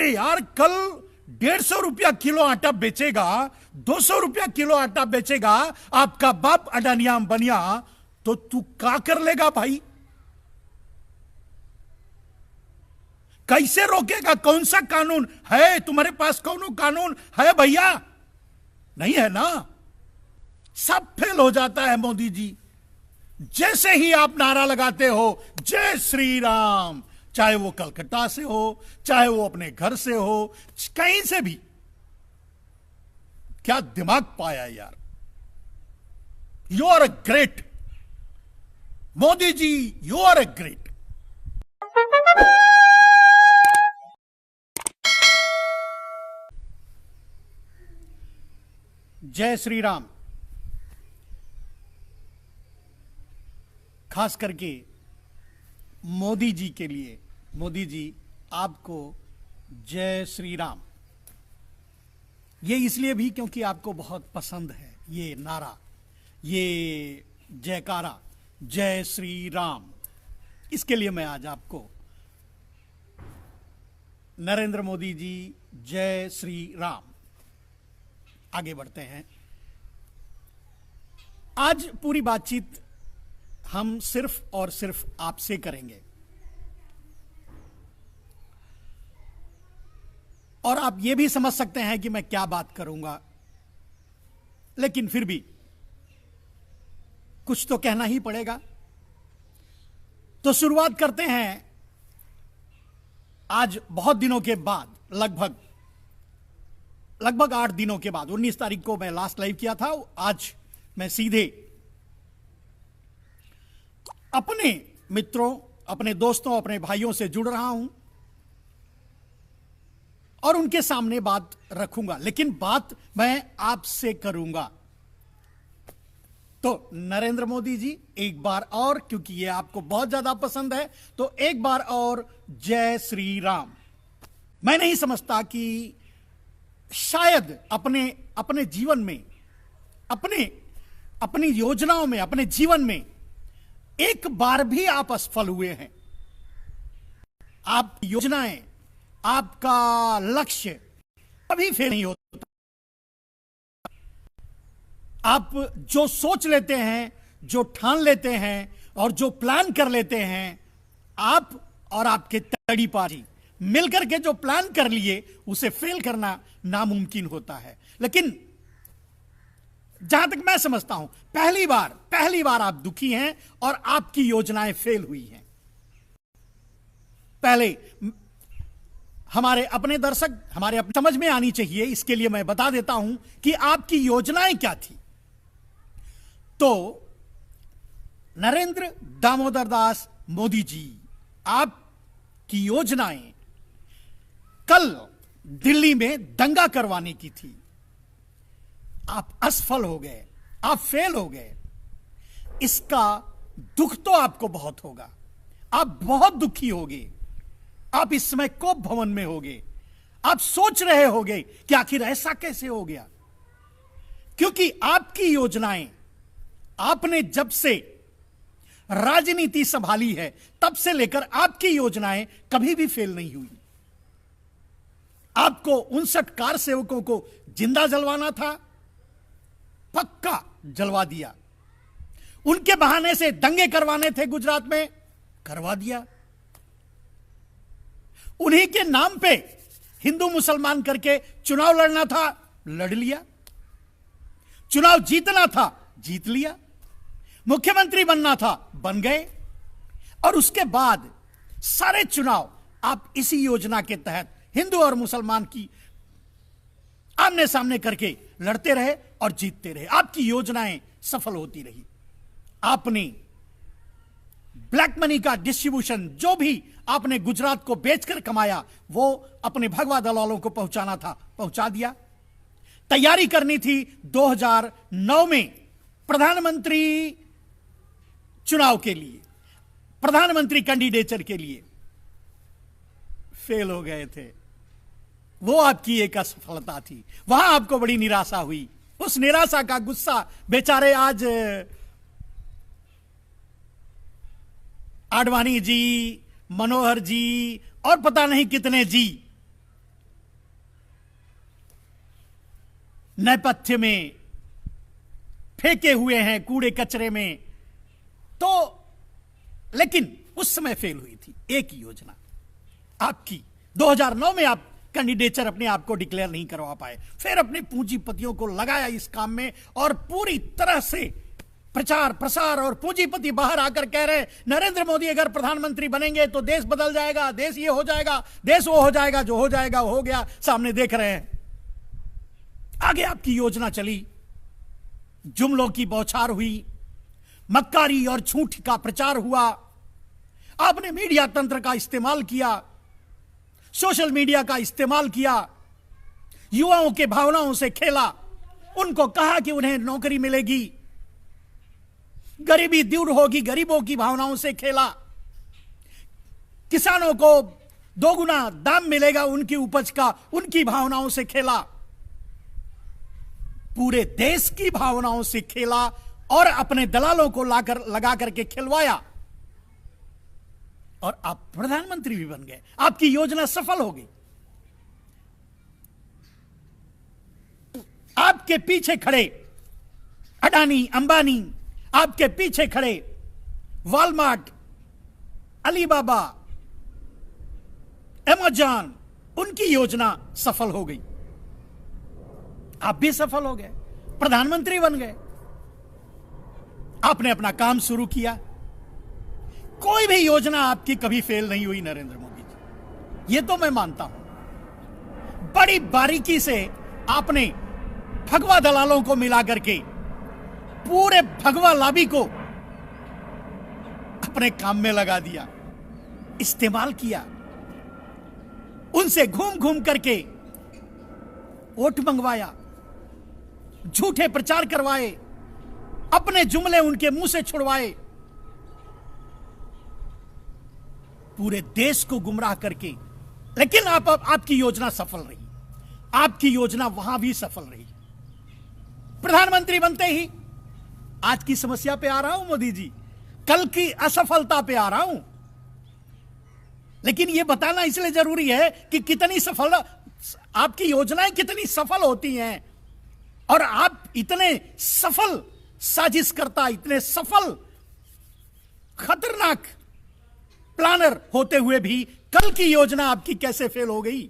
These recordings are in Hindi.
अरे यार, कल 150 रुपया किलो आटा बेचेगा, 200 रुपया किलो आटा बेचेगा आपका बाप अडानिया अंबानिया, तो तू क्या कर लेगा भाई? कैसे रोकेगा? कौन सा कानून है तुम्हारे पास? कौन कानून है भैया? नहीं है ना। सब फेल हो जाता है मोदी जी। जैसे ही आप नारा लगाते हो जय श्री राम, चाहे वो कलकत्ता से हो, चाहे वो अपने घर से हो, कहीं से भी, क्या दिमाग पाया यार। You are a great Modi ji, you are a great. जय श्री राम। खास करके मोदी जी के लिए, मोदी जी आपको जय श्री राम। ये इसलिए भी क्योंकि आपको बहुत पसंद है ये नारा, ये जयकारा, जय श्री राम। इसके लिए मैं आज आपको नरेंद्र मोदी जी जय श्री राम। आगे बढ़ते हैं। आज पूरी बातचीत हम सिर्फ और सिर्फ आपसे करेंगे, और आप ये भी समझ सकते हैं कि मैं क्या बात करूंगा, लेकिन फिर भी कुछ तो कहना ही पड़ेगा। तो शुरुआत करते हैं। आज बहुत दिनों के बाद, लगभग 8 दिनों के बाद, 19 तारीख को मैं लास्ट लाइव किया था। आज मैं सीधे अपने मित्रों, अपने दोस्तों, अपने भाइयों से जुड़ रहा हूं और उनके सामने बात रखूंगा, लेकिन बात मैं आपसे करूंगा। तो नरेंद्र मोदी जी, एक बार और, क्योंकि ये आपको बहुत ज्यादा पसंद है, तो एक बार और जय श्री राम। मैं नहीं समझता कि शायद अपने जीवन में, अपनी योजनाओं में, अपने जीवन में एक बार भी आप असफल हुए हैं। आप योजनाएं, आपका लक्ष्य कभी फेल नहीं होता। आप जो सोच लेते हैं, जो ठान लेते हैं और जो प्लान कर लेते हैं, आप और आपके तड़ीपारी मिलकर के जो प्लान कर लिए, उसे फेल करना नामुमकिन होता है। लेकिन जहां तक मैं समझता हूं, पहली बार आप दुखी हैं और आपकी योजनाएं फेल हुई हैं। पहले हमारे अपने दर्शक, हमारे अपने समझ में आनी चाहिए, इसके लिए मैं बता देता हूं कि आपकी योजनाएं क्या थी। तो नरेंद्र दामोदर दास मोदी जी, आपकी योजनाएं कल दिल्ली में दंगा करवाने की थी। आप असफल हो गए, आप फेल हो गए। इसका दुख तो आपको बहुत होगा, आप बहुत दुखी होगे। आप इस समय कोप भवन में होगे, आप सोच रहे होगे कि आखिर ऐसा कैसे हो गया, क्योंकि आपकी योजनाएं, आपने जब से राजनीति संभाली है तब से लेकर आपकी योजनाएं कभी भी फेल नहीं हुई। आपको 59 कार सेवकों को जिंदा जलवाना था, पक्का जलवा दिया। उनके बहाने से दंगे करवाने थे गुजरात में, करवा दिया। उन्हीं के नाम पे हिंदू मुसलमान करके चुनाव लड़ना था, लड़ लिया। चुनाव जीतना था, जीत लिया। मुख्यमंत्री बनना था, बन गए। और उसके बाद सारे चुनाव आप इसी योजना के तहत हिंदू और मुसलमान की आमने सामने करके लड़ते रहे और जीतते रहे। आपकी योजनाएं सफल होती रही। आपने ब्लैक मनी का डिस्ट्रीब्यूशन, जो भी आपने गुजरात को बेचकर कमाया, वो अपने भगवा दलालों को पहुंचाना था, पहुंचा दिया। तैयारी करनी थी 2009 में प्रधानमंत्री चुनाव के लिए, प्रधानमंत्री कैंडिडेचर के लिए, फेल हो गए थे। वो आपकी एक असफलता थी। वहां आपको बड़ी निराशा हुई। उस निराशा का गुस्सा बेचारे आज आडवाणी जी, मनोहर जी और पता नहीं कितने जी नेपथ्य में फेंके हुए हैं कूड़े कचरे में। तो लेकिन उस समय फेल हुई थी एक योजना आपकी। 2009 में आप कैंडिडेचर अपने आप को डिक्लेयर नहीं करवा पाए, फिर अपने पूंजीपतियों को लगाया इस काम में और पूरी तरह से प्रचार प्रसार, और पूंजीपति बाहर आकर कह रहे नरेंद्र मोदी अगर प्रधानमंत्री बनेंगे तो देश बदल जाएगा, देश ये हो जाएगा, देश वो हो जाएगा, जो हो जाएगा वो हो गया, सामने देख रहे हैं। आगे आपकी योजना चली, जुमलों की बौछार हुई, मक्कारी और झूठ का प्रचार हुआ, आपने मीडिया तंत्र का इस्तेमाल किया, सोशल मीडिया का इस्तेमाल किया, युवाओं के भावनाओं से खेला, उनको कहा कि उन्हें नौकरी मिलेगी, गरीबी दूर होगी, गरीबों की भावनाओं से खेला, किसानों को दोगुना दाम मिलेगा उनकी उपज का, उनकी भावनाओं से खेला, पूरे देश की भावनाओं से खेला और अपने दलालों को लगा करके खिलवाया और आप प्रधानमंत्री भी बन गए। आपकी योजना सफल हो गई। आपके पीछे खड़े अडानी, अंबानी, आपके पीछे खड़े वॉलमार्ट, अलीबाबा, अमेज़न, उनकी योजना सफल हो गई। आप भी सफल हो गए, प्रधानमंत्री बन गए। आपने अपना काम शुरू किया। कोई भी योजना आपकी कभी फेल नहीं हुई नरेंद्र मोदी जी, यह तो मैं मानता हूं। बड़ी बारीकी से आपने भगवा दलालों को मिला करके पूरे भगवा लॉबी को अपने काम में लगा दिया, इस्तेमाल किया, उनसे घूम घूम करके वोट मंगवाया, झूठे प्रचार करवाए, अपने जुमले उनके मुंह से छुड़वाए, पूरे देश को गुमराह करके। लेकिन आपकी योजना सफल रही, आपकी योजना वहां भी सफल रही। प्रधानमंत्री बनते ही आज की समस्या पे आ रहा हूं मोदी जी, कल की असफलता पे आ रहा हूं। लेकिन यह बताना इसलिए जरूरी है कि कितनी सफल आपकी योजनाएं कितनी सफल होती हैं और आप इतने सफल साजिशकर्ता, इतने सफल खतरनाक प्लानर होते हुए भी कल की योजना आपकी कैसे फेल हो गई,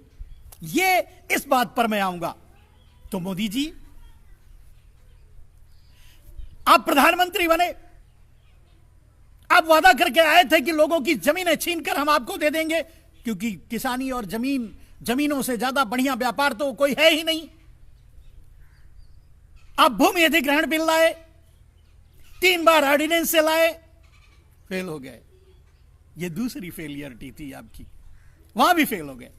ये इस बात पर मैं आऊंगा। तो मोदी जी, आप प्रधानमंत्री बने, आप वादा करके आए थे कि लोगों की जमीनें छीनकर हम आपको दे देंगे, क्योंकि किसानी और जमीनों से ज्यादा बढ़िया व्यापार तो कोई है ही नहीं। आप भूमि अधिग्रहण बिल लाए, 3 बार ऑर्डिनेंस से लाए, फेल हो गए। ये दूसरी फेलियरिटी थी आपकी, वहां भी फेल हो गए।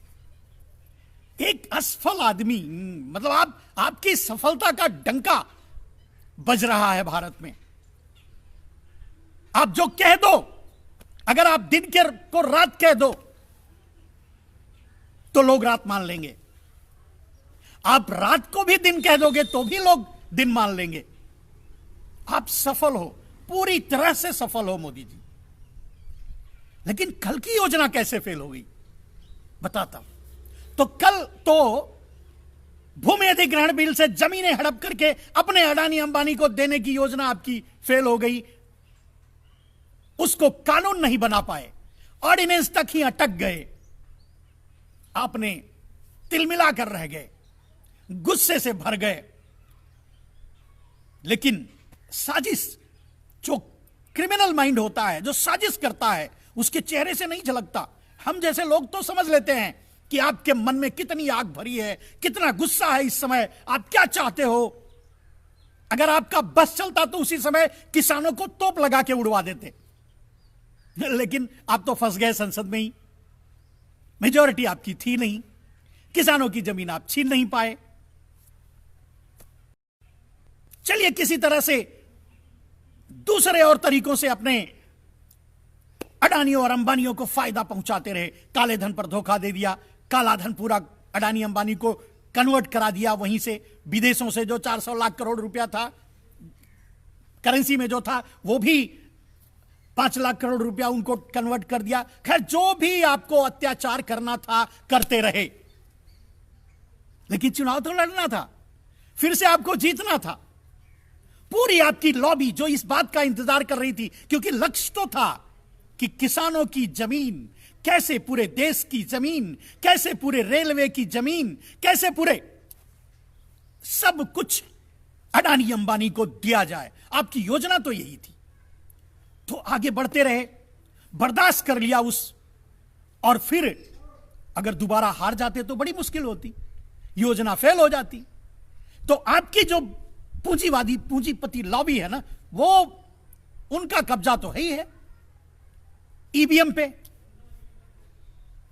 एक असफल आदमी, मतलब आपकी सफलता का डंका बज रहा है भारत में। आप जो कह दो, अगर आप दिन को रात कह दो तो लोग रात मान लेंगे, आप रात को भी दिन कह दोगे तो भी लोग दिन मान लेंगे। आप सफल हो, पूरी तरह से सफल हो मोदी जी। लेकिन कल की योजना कैसे फेल हो गई बताता हूं। तो कल तो भूमि अधिग्रहण बिल से जमीनें हड़प करके अपने अडानी अंबानी को देने की योजना आपकी फेल हो गई। उसको कानून नहीं बना पाए, ऑर्डिनेंस तक ही अटक गए, आपने तिलमिला कर रह गए, गुस्से से भर गए। लेकिन साजिश, जो क्रिमिनल माइंड होता है, जो साजिश करता है, उसके चेहरे से नहीं झलकता। हम जैसे लोग तो समझ लेते हैं कि आपके मन में कितनी आग भरी है, कितना गुस्सा है इस समय, आप क्या चाहते हो। अगर आपका बस चलता तो उसी समय किसानों को तोप लगा के उड़वा देते, लेकिन आप तो फंस गए संसद में ही। मेजॉरिटी आपकी थी नहीं, किसानों की जमीन आप छीन नहीं पाए। चलिए किसी तरह से दूसरे और तरीकों से अपने अडानियों और अंबानियों को फायदा पहुंचाते रहे। काले धन पर धोखा दे दिया, काला धन पूरा अडानी अंबानी को कन्वर्ट करा दिया, वहीं से विदेशों से जो 400 लाख करोड़ रुपया था करेंसी में जो था, वो भी 5 लाख करोड़ रुपया उनको कन्वर्ट कर दिया। खैर, जो भी आपको अत्याचार करना था करते रहे, लेकिन चुनाव तो लड़ना था। फिर से आपको जीतना था। पूरी आपकी लॉबी जो इस बात का इंतजार कर रही थी, क्योंकि लक्ष्य तो था कि किसानों की जमीन कैसे, पूरे देश की जमीन कैसे, पूरे रेलवे की जमीन कैसे, पूरे सब कुछ अडानी अंबानी को दिया जाए। आपकी योजना तो यही थी। तो आगे बढ़ते रहे, बर्दाश्त कर लिया और फिर अगर दोबारा हार जाते तो बड़ी मुश्किल होती, योजना फेल हो जाती। तो आपकी जो पूंजीवादी पूंजीपति लॉबी है ना, वो उनका कब्जा तो है ही है ईवीएम पे।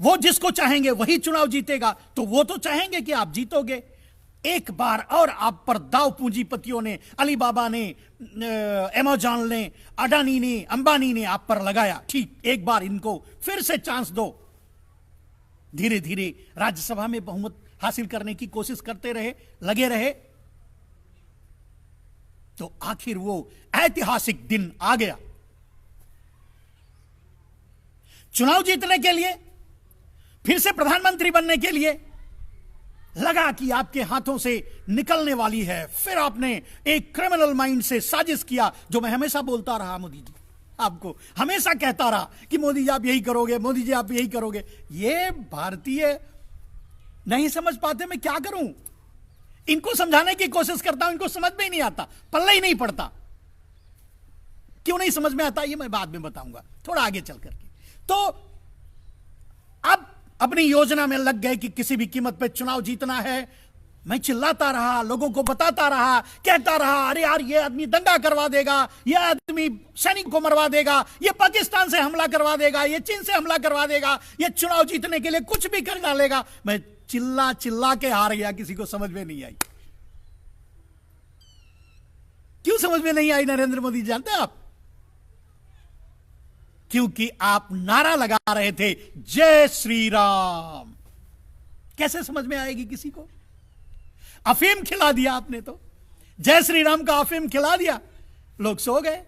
वो जिसको चाहेंगे वही चुनाव जीतेगा, तो वो तो चाहेंगे कि आप जीतोगे। एक बार और आप पर दाव पूंजीपतियों ने, अलीबाबा ने, अमेजॉन ने, अडानी ने, अंबानी ने आप पर लगाया। ठीक, एक बार इनको फिर से चांस दो। धीरे धीरे राज्यसभा में बहुमत हासिल करने की कोशिश करते रहे, लगे रहे। तो आखिर वो ऐतिहासिक दिन आ गया। चुनाव जीतने के लिए, फिर से प्रधानमंत्री बनने के लिए लगा कि आपके हाथों से निकलने वाली है। फिर आपने एक क्रिमिनल माइंड से साजिश किया, जो मैं हमेशा बोलता रहा, मोदी जी आपको हमेशा कहता रहा कि मोदी जी आप यही करोगे, मोदी जी आप यही करोगे। ये भारतीय नहीं समझ पाते, मैं क्या करूं? इनको समझाने की कोशिश करता हूं, इनको समझ में ही नहीं आता, पल्ला ही नहीं पड़ता। क्यों नहीं समझ में आता ये मैं बाद में बताऊंगा, थोड़ा आगे चल करके। तो अब अपनी योजना में लग गए कि किसी भी कीमत पे चुनाव जीतना है। मैं चिल्लाता रहा, लोगों को बताता रहा, कहता रहा, अरे यार ये आदमी दंगा करवा देगा, ये आदमी सैनिक को मरवा देगा, ये पाकिस्तान से हमला करवा देगा, ये चीन से हमला करवा देगा, ये चुनाव जीतने के लिए कुछ भी कर डालेगा। मैं चिल्ला चिल्ला के हार गया, किसी को समझ में नहीं आई। क्यों समझ में नहीं आई नरेंद्र मोदी, जानते हैं आप? क्योंकि आप नारा लगा रहे थे जय श्री राम। कैसे समझ में आएगी किसी को? अफीम खिला दिया आपने, तो जय श्री राम का अफीम खिला दिया, लोग सो गए।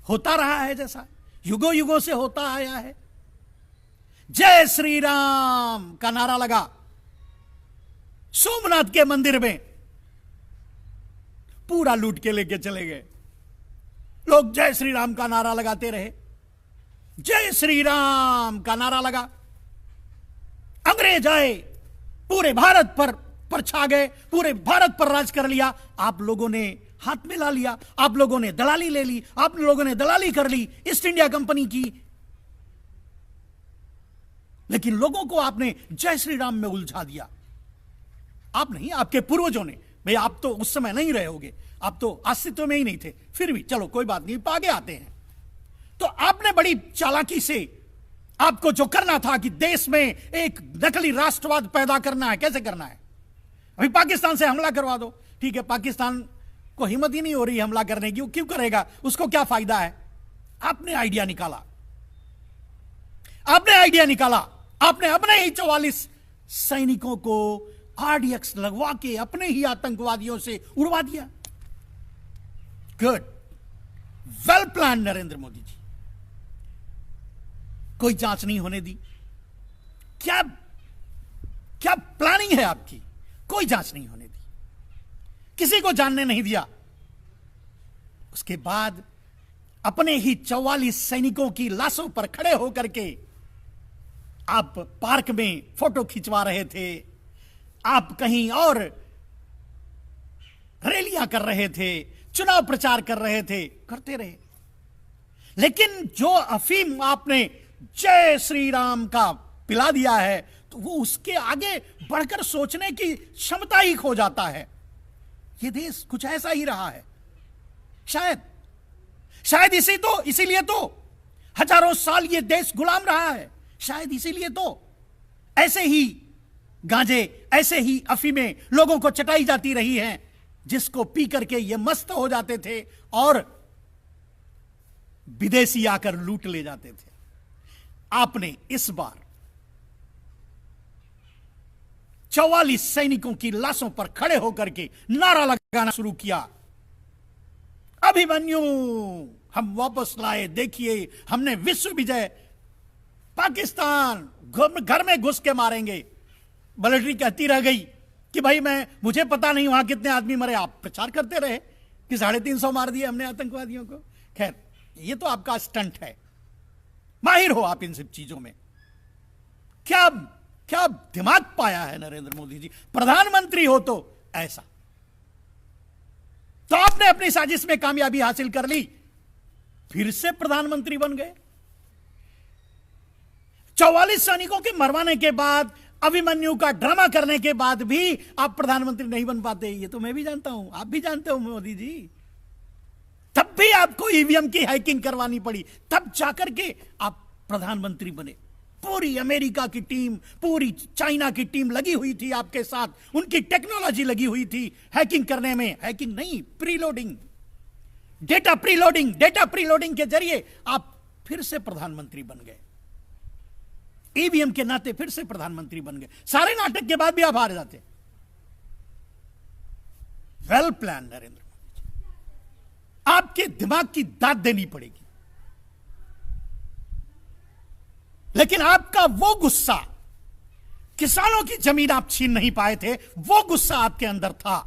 होता रहा है जैसा युगों युगों से होता आया है। जय श्री राम का नारा लगा सोमनाथ के मंदिर में, पूरा लूट के लेके चले गए। लोग जय श्री राम का नारा लगाते रहे, जय श्री राम का नारा लगा। अंग्रेज आए, पूरे भारत पर छा गए, पूरे भारत पर राज कर लिया। आप लोगों ने हाथ मिला लिया, आप लोगों ने दलाली ले ली, आप लोगों ने दलाली कर ली ईस्ट इंडिया कंपनी की। लेकिन लोगों को आपने जय श्री राम में उलझा दिया। आप नहीं, आपके पूर्वजों ने। भाई आप तो उस समय नहीं रहे होगे, आप तो अस्तित्व में ही नहीं थे, फिर भी चलो कोई बात नहीं, आगे आते हैं। तो आपने बड़ी चालाकी से, आपको जो करना था कि देश में एक नकली राष्ट्रवाद पैदा करना है। कैसे करना है? अभी पाकिस्तान से हमला करवा दो। ठीक है, पाकिस्तान को हिम्मत ही नहीं हो रही हमला करने की, क्यों करेगा? उसको क्या फायदा है? आपने आइडिया निकाला, आपने अपने ही 44 सैनिकों को आरडीएक्स लगवा के अपने ही आतंकवादियों से उड़वा दिया। Good, well plan Narendra Modi ji. कोई जांच नहीं होने दी। क्या क्या प्लानिंग है आपकी? कोई जांच नहीं होने दी, किसी को जानने नहीं दिया। उसके बाद अपने ही 44 सैनिकों की लाशों पर खड़े होकर के आप पार्क में फोटो खिंचवा रहे थे, आप कहीं और रैलियां कर रहे थे, चुनाव प्रचार कर रहे थे, करते रहे। लेकिन जो अफीम आपने जय श्री राम का पिला दिया है, तो वो उसके आगे बढ़कर सोचने की क्षमता ही खो जाता है। ये देश कुछ ऐसा ही रहा है, शायद इसीलिए तो हजारों साल ये देश गुलाम रहा है। शायद इसीलिए तो ऐसे ही गांजे, ऐसे ही अफीमें लोगों को चटाई जाती रही हैं, जिसको पी करके ये मस्त हो जाते थे और विदेशी आकर लूट ले जाते थे। आपने इस बार 44 सैनिकों की लाशों पर खड़े होकर के नारा लगाना शुरू किया, अभिमन्यु हम वापस लाए, देखिए हमने विश्व विजय, पाकिस्तान घर में घुस के मारेंगे। मिलिट्री कहती रह गई कि भाई मुझे पता नहीं वहां कितने आदमी मरे, आप प्रचार करते रहे कि 350 मार दिए हमने आतंकवादियों को। खैर, ये तो आपका स्टंट है, माहिर हो आप इन सब चीजों में। क्या क्या दिमाग पाया है नरेंद्र मोदी जी, प्रधानमंत्री हो तो ऐसा। तो आपने अपनी साजिश में कामयाबी हासिल कर ली, फिर से प्रधानमंत्री बन गए। 44 सैनिकों के मरवाने के बाद, अभिमन्यु का ड्रामा करने के बाद भी आप प्रधानमंत्री नहीं बन पाते, ये तो मैं भी जानता हूं, आप भी जानते हो मोदी जी। तब भी आपको ईवीएम की हैकिंग करवानी पड़ी, तब जाकर के आप प्रधानमंत्री बने। पूरी अमेरिका की टीम, पूरी चाइना की टीम लगी हुई थी आपके साथ, उनकी टेक्नोलॉजी लगी हुई थी हैकिंग करने में। हैकिंग नहीं, प्रीलोडिंग, डेटा प्रीलोडिंग के जरिए आप फिर से प्रधानमंत्री बन गए। ईवीएम के नाते फिर से प्रधानमंत्री बन गए। सारे नाटक के बाद भी आप हार जाते। वेल प्लान नरेंद्र मोदी जी, आपके दिमाग की दाद देनी पड़ेगी। लेकिन आपका वो गुस्सा, किसानों की जमीन आप छीन नहीं पाए थे, वो गुस्सा आपके अंदर था,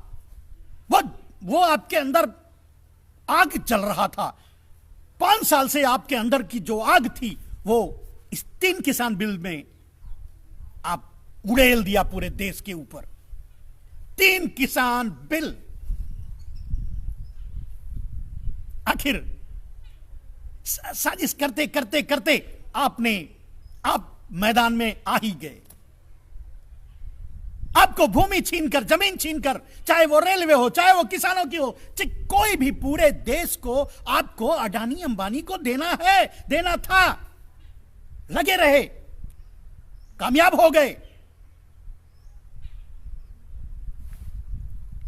वो आपके अंदर आग चल रहा था। 5 साल से आपके अंदर की जो आग थी, वो इस 3 किसान बिल में आप उड़ेल दिया पूरे देश के ऊपर। 3 किसान बिल, आखिर साजिश करते करते करते आप मैदान में आ ही गए। आपको भूमि छीनकर, जमीन छीनकर, चाहे वो रेलवे हो, चाहे वो किसानों की हो, चाहे कोई भी, पूरे देश को आपको अडानी अंबानी को देना था। लगे रहे, कामयाब हो गए।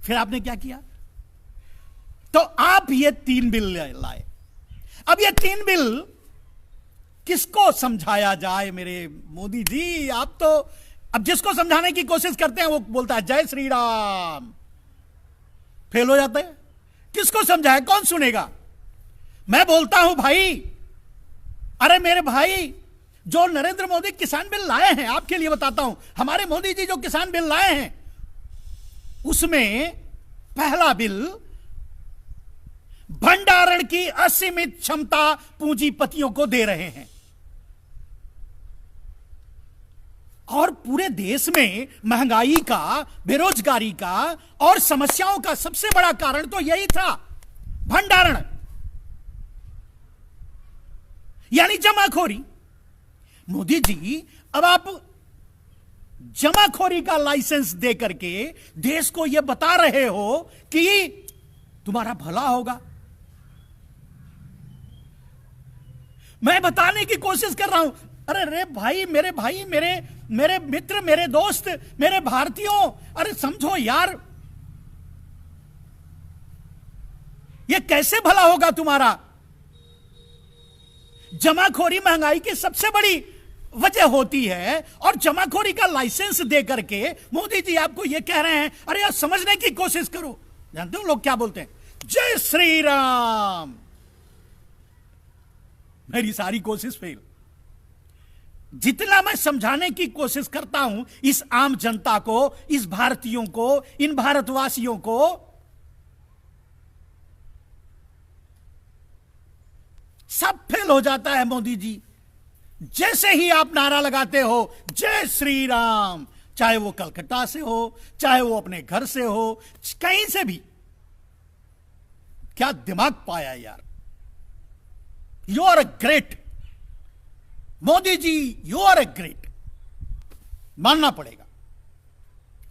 फिर आपने क्या किया? तो आप ये 3 बिल लाए। अब ये 3 बिल किसको समझाया जाए मेरे मोदी जी? आप तो अब जिसको समझाने की कोशिश करते हैं वो बोलता है जय श्री राम, फेल हो जाता है। किसको समझाए, कौन सुनेगा? मैं बोलता हूं भाई, अरे मेरे भाई, जो नरेंद्र मोदी किसान बिल लाए हैं, आपके लिए बताता हूं, हमारे मोदी जी जो किसान बिल लाए हैं, उसमें पहला बिल भंडारण की असीमित क्षमता पूंजीपतियों को दे रहे हैं। और पूरे देश में महंगाई का, बेरोजगारी का और समस्याओं का सबसे बड़ा कारण तो यही था, भंडारण, यानी जमाखोरी। मोदी जी, अब आप जमाखोरी का लाइसेंस दे करके देश को यह बता रहे हो कि तुम्हारा भला होगा। मैं बताने की कोशिश कर रहा हूं, अरे रे भाई, मेरे मित्र, मेरे दोस्त, मेरे भारतीयों, अरे समझो यार, ये कैसे भला होगा तुम्हारा? जमाखोरी महंगाई की सबसे बड़ी वजह होती है, और जमाखोरी का लाइसेंस दे करके मोदी जी आपको यह कह रहे हैं, अरे यार समझने की कोशिश करो। जानते हो लोग क्या बोलते हैं? जय श्री राम। मेरी सारी कोशिश फेल। जितना मैं समझाने की कोशिश करता हूं इस आम जनता को, इस भारतीयों को, इन भारतवासियों को, सब फेल हो जाता है मोदी जी। जैसे ही आप नारा लगाते हो जय श्री राम, चाहे वो कलकत्ता से हो, चाहे वो अपने घर से हो, कहीं से भी, क्या दिमाग पाया यार। You are a great Modi ji, you are a great, मानना पड़ेगा।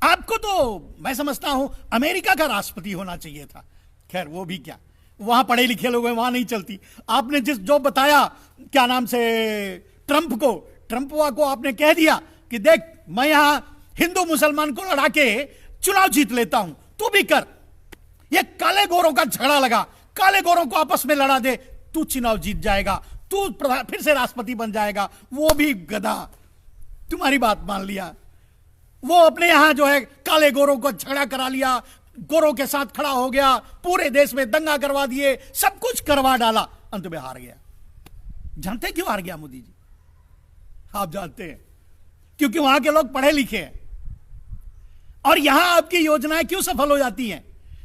आपको तो मैं समझता हूं अमेरिका का राष्ट्रपति होना चाहिए था। खैर वो भी क्या, वहां पढ़े लिखे लोग हैं, वहां नहीं चलती। आपने जो बताया, क्या नाम से, ट्रंप को आपने कह दिया कि देख, मैं यहां हिंदू मुसलमान को लड़ा के चुनाव जीत लेता हूं, तू भी कर। ये काले गोरों का झगड़ा लगा, काले गोरों को आपस में लड़ा दे, तू चुनाव जीत जाएगा, तू फिर से राष्ट्रपति बन जाएगा। वो भी गधा तुम्हारी बात मान लिया। वो अपने यहां जो है काले गोरों को झगड़ा करा लिया, गोरों के साथ खड़ा हो गया, पूरे देश में दंगा करवा दिए, सब कुछ करवा डाला, अंत में हार गया। जानते क्यों हार गया मोदी जी? आप जानते हैं, क्योंकि वहां के लोग पढ़े लिखे हैं। और यहां आपकी योजनाएं क्यों सफल हो जाती हैं?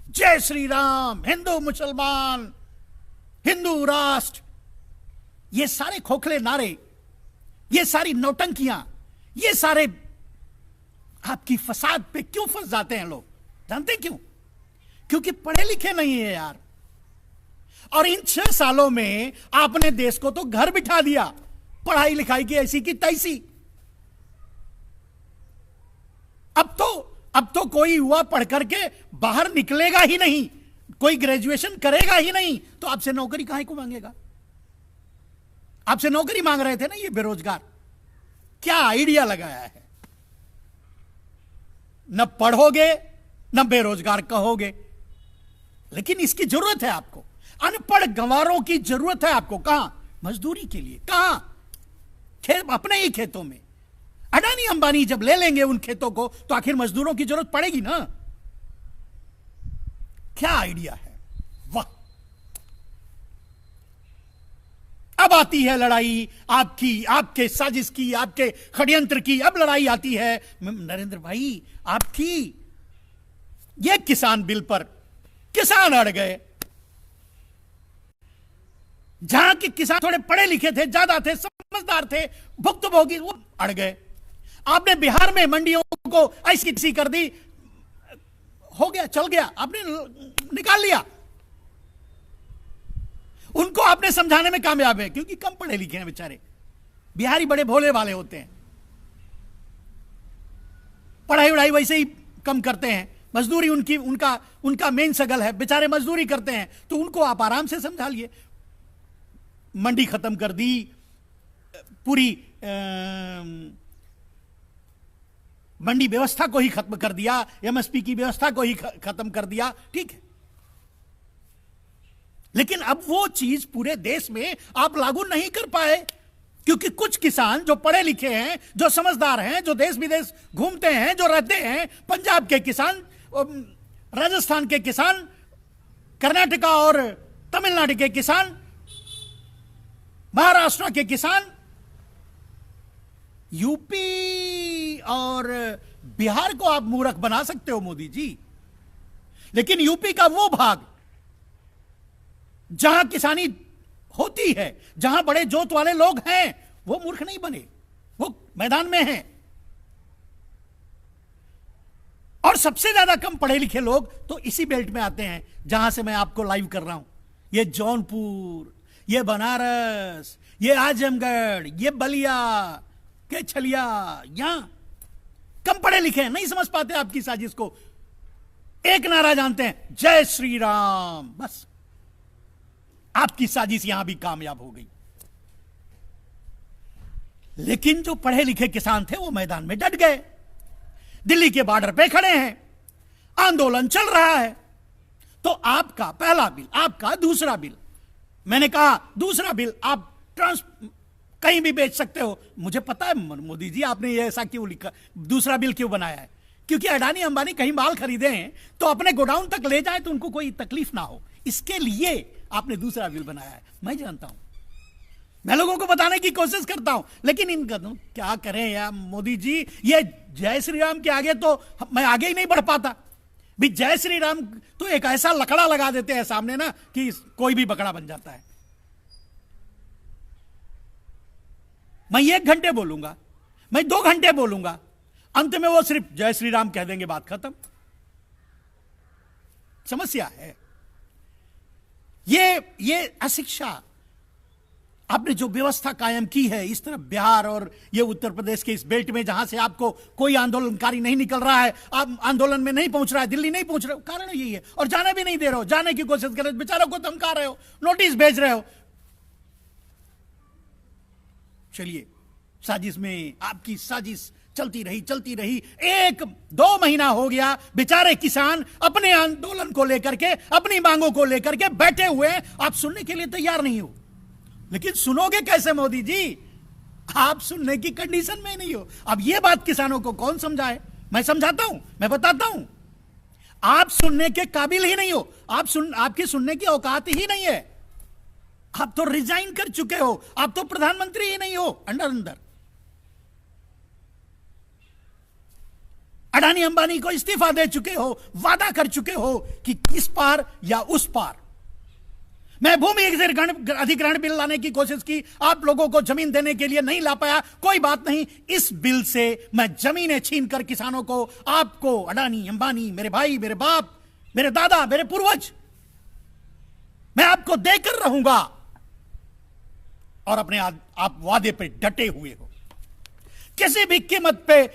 जय श्री राम, हिंदू मुसलमान, हिंदू राष्ट्र, ये सारे खोखले नारे, ये सारी नौटंकियां, ये सारे आपकी फसाद पे क्यों फंस जाते हैं लोग? जानते क्यों? क्योंकि पढ़े लिखे नहीं है यार। और इन 6 सालों में आपने देश को तो घर बिठा दिया, पढ़ाई लिखाई की ऐसी की तैसी। अब तो कोई युवा पढ़ करके बाहर निकलेगा ही नहीं, कोई ग्रेजुएशन करेगा ही नहीं, तो आपसे नौकरी काहे को मांगेगा? आपसे नौकरी मांग रहे थे ना ये बेरोजगार। क्या आइडिया लगाया है? न पढ़ोगे न बेरोजगार कहोगे। लेकिन इसकी जरूरत है आपको, अनपढ़ गंवारों की जरूरत है आपको। कहां? मजदूरी के लिए। कहां? अपने ही खेतों में। अडानी अंबानी जब ले लेंगे उन खेतों को तो आखिर मजदूरों की जरूरत पड़ेगी ना। क्या आइडिया है, वाह। अब आती है लड़ाई आपकी, आपके साजिश की, आपके षड्यंत्र की। अब लड़ाई आती है नरेंद्र भाई आपकी ये किसान बिल पर। किसान अड़ गए। जहां के किसान थोड़े पढ़े लिखे थे, ज्यादा थे, समझदार थे, भुक्तभोगी, वो अड़ गए। आपने बिहार में मंडियों को ऐसी कर दी, हो गया, चल गया, आपने निकाल लिया। उनको आपने समझाने में कामयाब है क्योंकि कम पढ़े लिखे हैं बेचारे। बिहारी बड़े भोले वाले होते हैं, पढ़ाई वढ़ाई वैसे ही कम करते हैं। मजदूरी उनका मेन सगल है, बेचारे मजदूरी करते हैं। तो उनको आप आराम से समझा लिए। मंडी खत्म कर दी, पूरी मंडी व्यवस्था को ही खत्म कर दिया, एमएसपी की व्यवस्था को ही खत्म कर दिया, ठीक है। लेकिन अब वो चीज पूरे देश में आप लागू नहीं कर पाए क्योंकि कुछ किसान जो पढ़े लिखे हैं, जो समझदार हैं, जो देश विदेश घूमते हैं, जो रहते हैं, पंजाब के किसान, राजस्थान के किसान, कर्नाटका और तमिलनाडु के किसान, महाराष्ट्र के किसान, यूपी और बिहार को आप मूर्ख बना सकते हो मोदी जी, लेकिन यूपी का वो भाग जहां किसानी होती है, जहां बड़े जोत वाले लोग हैं, वो मूर्ख नहीं बने, वो मैदान में हैं। और सबसे ज्यादा कम पढ़े लिखे लोग तो इसी बेल्ट में आते हैं जहां से मैं आपको लाइव कर रहा हूं। ये जौनपुर, ये बनारस, ये आजमगढ़, ये बलिया के छलिया, यहां कम पढ़े लिखे हैं, नहीं समझ पाते आपकी साजिश को। एक नारा जानते हैं, जय श्री राम, बस। आपकी साजिश यहां भी कामयाब हो गई। लेकिन जो पढ़े लिखे किसान थे वो मैदान में डट गए, दिल्ली के बॉर्डर पे खड़े हैं, आंदोलन चल रहा है। तो आपका पहला बिल, आपका दूसरा बिल, मैंने कहा दूसरा बिल आप कहीं भी बेच सकते हो। मुझे पता है मोदी जी आपने ये ऐसा क्यों लिखा, दूसरा बिल क्यों बनाया है, क्योंकि अडानी अंबानी कहीं माल खरीदे हैं तो अपने गोडाउन तक ले जाए तो उनको कोई तकलीफ ना हो, इसके लिए आपने दूसरा बिल बनाया है। मैं जानता हूं, मैं लोगों को बताने की कोशिश करता हूं, लेकिन इनका क्या करें यार मोदी जी, ये जय श्री राम के आगे तो मैं आगे ही नहीं बढ़ पाता भी। जय श्री राम तो एक ऐसा लकड़ा लगा देते हैं सामने ना कि कोई भी बकड़ा बन जाता है। मैं 1 घंटे बोलूंगा, मैं 2 घंटे बोलूंगा, अंत में वो सिर्फ जय श्री राम कह देंगे, बात खत्म। समस्या है ये अशिक्षा। आपने जो व्यवस्था कायम की है इस तरफ बिहार और ये उत्तर प्रदेश के इस बेल्ट में, जहां से आपको कोई आंदोलनकारी नहीं निकल रहा है, आप आंदोलन में नहीं पहुंच रहा है, दिल्ली नहीं पहुंच रहे हो, कारण यही है। और जाने भी नहीं दे रहे हो, जाने की कोशिश कर रहे हो, बेचारों को धमका रहे हो, नोटिस भेज रहे हो। चलिए, साजिश में आपकी साजिश चलती रही 1-2 महीना हो गया, बेचारे किसान अपने आंदोलन को लेकर के, अपनी मांगों को लेकर के बैठे हुए, आप सुनने के लिए तैयार नहीं हो। लेकिन सुनोगे कैसे मोदी जी, आप सुनने की कंडीशन में नहीं हो। अब यह बात किसानों को कौन समझाए? मैं समझाता हूं, मैं बताता हूं। आप सुनने के काबिल ही नहीं हो, आपकी सुनने की औकात ही नहीं है। आप तो रिजाइन कर चुके हो, आप तो प्रधानमंत्री ही नहीं हो अंदर। अडानी अंबानी को इस्तीफा दे चुके हो, वादा कर चुके हो कि इस पार या उस पार। मैं भूमि अधिग्रहण बिल लाने की कोशिश की, आप लोगों को जमीन देने के लिए नहीं ला पाया, कोई बात नहीं। इस बिल से मैं जमीनें छीनकर किसानों को, आपको, अडानी अंबानी, मेरे भाई, मेरे बाप, मेरे दादा, मेरे पूर्वज, मैं आपको देकर रहूंगा। और अपने आप वादे पे डटे हुए हो, किसी भी कीमत पे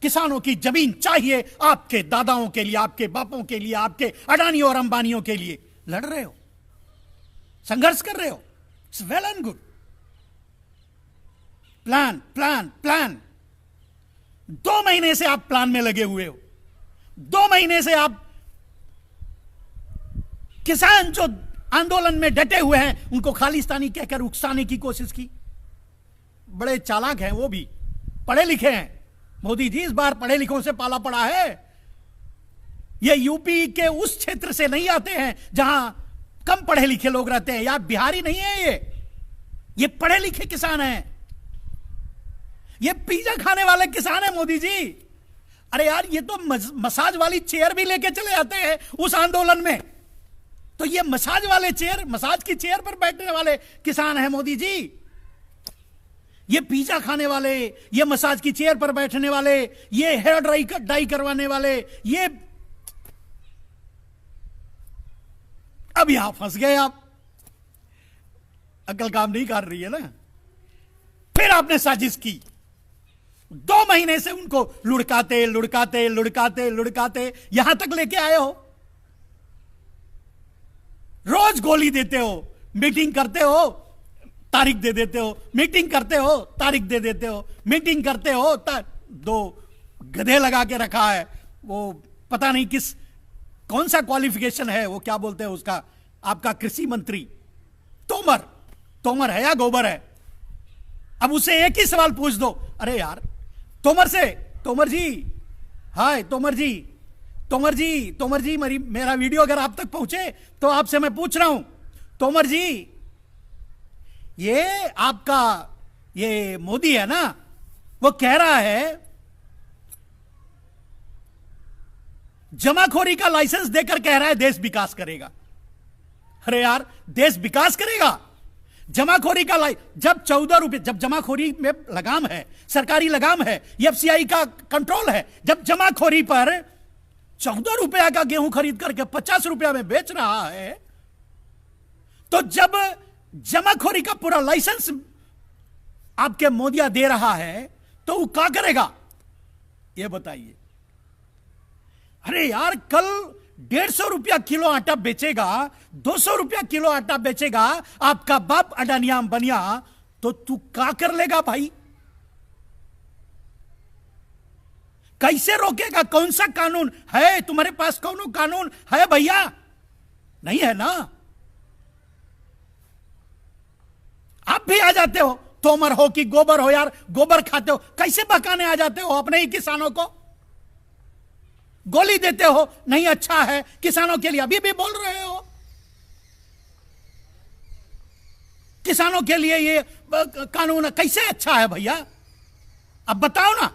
किसानों की जमीन चाहिए, आपके दादाओं के लिए, आपके बापों के लिए, आपके अडानियों और अंबानियों के लिए लड़ रहे हो, संघर्ष कर रहे हो। It's well and good. Plan plan plan, 2 महीने से आप प्लान में लगे हुए हो। 2 महीने से आप किसान जो आंदोलन में डटे हुए हैं उनको खालिस्तानी कहकर उकसाने की कोशिश की। बड़े चालाक हैं, वो भी पढ़े लिखे हैं। मोदी जी इस बार पढ़े लिखों से पाला पड़ा है। ये यूपी के उस क्षेत्र से नहीं आते हैं जहां कम पढ़े लिखे लोग रहते हैं, या बिहारी नहीं है ये पढ़े लिखे किसान हैं। ये पिज्जा खाने वाले किसान हैं मोदी जी। अरे यार, ये तो मसाज वाली चेयर भी लेके चले आते हैं उस आंदोलन में। तो ये मसाज वाले चेयर, मसाज की चेयर पर बैठने वाले किसान हैं मोदी जी। ये पिज्जा खाने वाले, ये मसाज की चेयर पर बैठने वाले, ये हेयर डाई करवाने वाले, ये अब यहां फंस गए आप। अकल काम नहीं कर रही है ना। फिर आपने साजिश की, 2 महीने से उनको लुढ़काते लुढ़काते लुढ़काते लुढ़काते यहां तक लेके आए हो। रोज गोली देते हो, मीटिंग करते हो, तारीख दे देते हो, मीटिंग करते हो, तारीख दे देते हो, मीटिंग करते हो। 2 गधे लगा के रखा है, वो पता नहीं कौन सा क्वालिफिकेशन है, वो क्या बोलते हैं उसका, आपका कृषि मंत्री तोमर है या गोबर है। अब उसे एक ही सवाल पूछ दो, अरे यार तोमर जी, हाय तोमर जी, मेरा वीडियो अगर आप तक पहुंचे तो आपसे मैं पूछ रहा हूं, तोमर जी, ये आपका ये मोदी है ना, वो कह रहा है जमाखोरी का लाइसेंस देकर कह रहा है देश विकास करेगा। अरे यार, देश विकास करेगा? जमाखोरी का जब 14 रुपए, जब जमाखोरी में लगाम है, सरकारी लगाम है, एफसीआई का कंट्रोल है, जब जमाखोरी पर 14 रुपया का गेहूं खरीद करके 50 रुपया में बेच रहा है, तो जब जमाखोरी का पूरा लाइसेंस आपके मोदिया दे रहा है तो वो क्या करेगा ये बताइए। अरे यार, कल 150 रुपया किलो आटा बेचेगा, 200 रुपया किलो आटा बेचेगा आपका बाप अडानिया अंबानिया, तो तू क्या कर लेगा भाई? कैसे रोकेगा? कौन सा कानून है तुम्हारे पास? कौन कानून है भैया? नहीं है ना। आप भी आ जाते हो, तोमर हो कि गोबर हो, यार गोबर खाते हो, कैसे बकाने आ जाते हो अपने ही किसानों को? गोली देते हो, नहीं अच्छा है किसानों के लिए, अभी भी बोल रहे हो किसानों के लिए ये कानून कैसे अच्छा है भैया? अब बताओ ना।